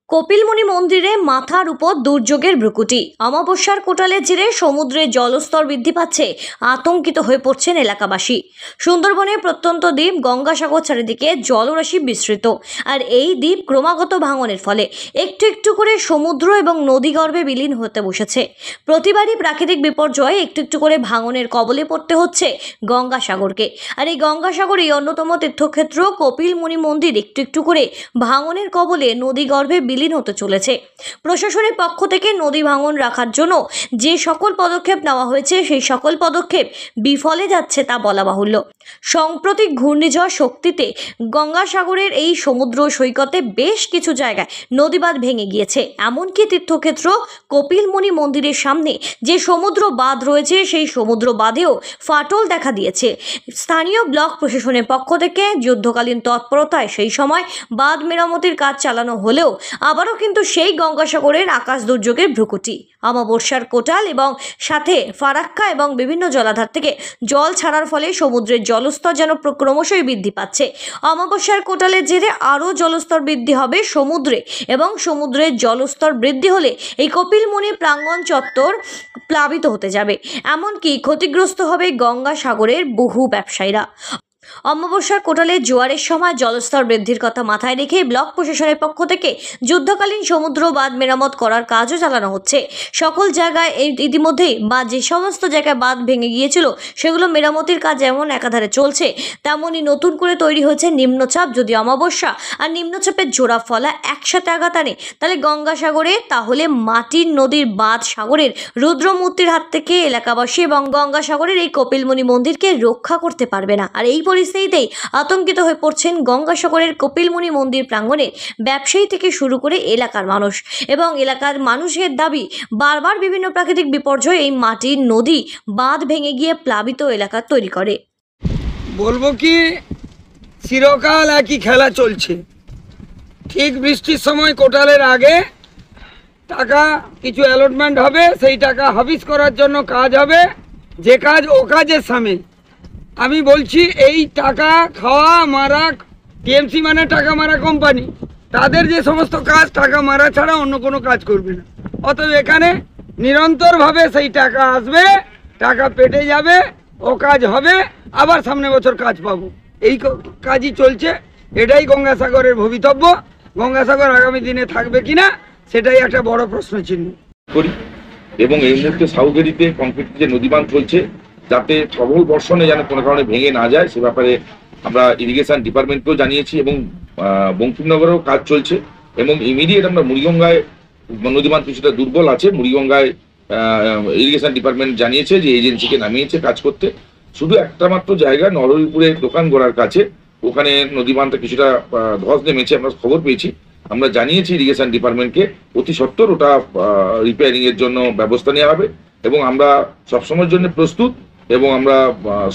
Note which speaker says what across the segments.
Speaker 1: কপিলমুনি মন্দিরে মাথার উপর দুর্যোগের ভ্রুকুটি। অমাবস্যার কোটালের জেরে সমুদ্রের জলস্তর বৃদ্ধি পাচ্ছে, আতঙ্কিত হয়ে পড়ছেন এলাকাবাসী। সুন্দরবনের প্রত্যন্ত দ্বীপ গঙ্গাসাগর চারিদিকে জলরাশি বিস্তৃত, আর এই দ্বীপ ক্রমাগত ভাঙনের ফলে একটু একটু করে সমুদ্র এবং নদীগর্ভে বিলীন হতে বসেছে। প্রতিবারই প্রাকৃতিক বিপর্যয়ে একটু একটু করে ভাঙনের কবলে পড়তে হচ্ছে গঙ্গাসাগরকে। আর এই গঙ্গাসাগরেই অন্যতম তীর্থক্ষেত্র কপিলমুনি মন্দির একটু একটু করে ভাঙনের কবলে নদীগর্ভে বিলীন হতে চলেছে। প্রশাসনের পক্ষ থেকে নদী ভাঙন রাখার জন্য যে সকল পদক্ষেপ নেওয়া হয়েছে, সেই সকল পদক্ষেপ বিফলে যাচ্ছে তা বলা বাহুল্য। সম্প্রতি ঘূর্ণিঝড় শক্তিতে গঙ্গাসাগরের এই সমুদ্র সৈকতে বেশ কিছু জায়গায় নদীবাঁধ ভেঙে গিয়েছে। এমনকি তীর্থক্ষেত্র কপিলমুনি মন্দিরের সামনে যে সমুদ্র বাঁধ রয়েছে, সেই সমুদ্র বাঁধেও ফাটল দেখা দিয়েছে। স্থানীয় ব্লক প্রশাসনের পক্ষ থেকে যুদ্ধকালীন তৎপরতায় সেই সময় বাঁধ মেরামতির কাজ চালানো হলেও আবারও কিন্তু সেই গঙ্গাসাগরের আকাশ দুর্যোগের ভ্রুকুটি। অমাবস্যার কোটাল এবং সাথে ফারাক্কা এবং বিভিন্ন জলাধার থেকে জল ছাড়ার ফলে সমুদ্রের জলস্তর যেন ক্রমশই বৃদ্ধি পাচ্ছে। অমাবস্যার কোটালের জেরে আরও জলস্তর বৃদ্ধি হবে সমুদ্রে, এবং সমুদ্রের জলস্তর বৃদ্ধি হলে এই কপিলমুনি প্রাঙ্গণ চত্বর প্লাবিত হতে যাবে। এমনকি ক্ষতিগ্রস্ত হবে গঙ্গাসাগরের বহু ব্যবসায়ীরা। অমাবস্যার কোটালে জোয়ারের সময় জলস্তর বৃদ্ধির কথা মাথায় রেখে ব্লক প্রশাসনের পক্ষ থেকে যুদ্ধকালীন সমুদ্র বাঁধ মেরামত করার কাজও চালানো হচ্ছে। সকল জায়গায় ইতিমধ্যেই বা যে সমস্ত জায়গায় বাঁধ ভেঙে গিয়েছিল সেগুলো মেরামতির কাজ যেমন একাধারে চলছে, তেমনই নতুন করে তৈরি হয়েছে নিম্নচাপ। যদি অমাবস্যা আর নিম্নচাপের জোড়া ফলা একসাথে আঘাত আনে, তাহলে গঙ্গাসাগরে তাহলে মাটির নদীর বাঁধ সাগরের রুদ্রমূর্তির হাত থেকে এলাকাবাসী এবং গঙ্গাসাগরের এই কপিলমুনি মন্দিরকে রক্ষা করতে পারবে না। আর এই পরিস্থিতিতেই আতঙ্কিত হয়ে পড়ছেন গঙ্গাসাগরের কপিলমুনি মন্দির প্রাঙ্গণে ব্যবসায়ী থেকে শুরু করে এলাকার মানুষ। এবং এলাকার মানুষের দাবি, বারবার বিভিন্ন প্রাকৃতিক বিপর্যয় এই মাটির নদী বাঁধ ভেঙে গিয়ে প্লাবিত এলাকা তৈরি করে।
Speaker 2: বলবো কি, চিরকাল একই খেলা চলছে। ঠিক বৃষ্টির সময় কোটালের আগে টাকা কিছু অ্যালটমেন্ট হবে, সেই টাকা হাবিস করার জন্য কাজ হবে, যে কাজ ও কাজের সামিল। আমি বলছি, এই টাকা খাওয়া মারা, টিএমসি মানে টাকা মারা কোম্পানি, তাদের যে সমস্ত কাজ টাকা মারা ছাড়া অন্য কোনো কাজ করবে না। অতএব এখানে নিরন্তরভাবে সেই টাকা আসবে, টাকা পেটে যাবে, ও কাজ হবে, আবার সামনে বছর কাজ পাবো। এই কাজই চলছে। এটাই গঙ্গাসাগরের ভবিতব্য। গঙ্গাসাগর আগামী দিনে থাকবে কিনা সেটাই একটা বড় প্রশ্ন চিহ্ন
Speaker 3: করি। এবং এই মুহূর্তে সাউগেরিতে কংক্রিট যে নদীবাঁধ চলছে, যাতে প্রবল বর্ষণে যেন কোনো কারণে ভেঙে না যায়, সে ব্যাপারে আমরা ইরিগেশন ডিপার্টমেন্টকেও জানিয়েছি এবং বঙ্কিমনগরেও কাজ চলছে। এবং ইমিডিয়েট আমরা মুড়িগঙ্গায় নদীবাঁধ কিছুটা দুর্বল আছে, মুড়িগঙ্গায় ইরিগেশন ডিপার্টমেন্ট জানিয়েছে যে এজেন্সিকে নামিয়েছে কাজ করতে। শুধু একটা মাত্র জায়গা, নরহরিপুরের দোকান গোড়ার কাছে, ওখানে নদীবাঁধটা কিছুটা ধস নেমেছে, আমরা খবর পেয়েছি। আমরা জানিয়েছি ইরিগেশন ডিপার্টমেন্টকে, অতি সত্বর ওটা রিপেয়ারিং এর জন্য ব্যবস্থা নেওয়া হবে। এবং আমরা সবসময়ের জন্য প্রস্তুত, এবং আমরা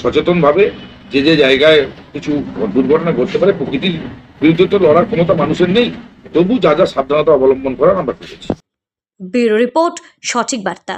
Speaker 3: সচেতনভাবে যে যে জায়গায় কিছু দুর্ঘটনা ঘটতে পারে, প্রকৃতির বিরুদ্ধে তো লড়ার ক্ষমতা মানুষের নেই, তবু যা যা সাবধানতা অবলম্বন করার আমরা করেছি।
Speaker 1: ব্যুরো রিপোর্ট, সঠিক বার্তা।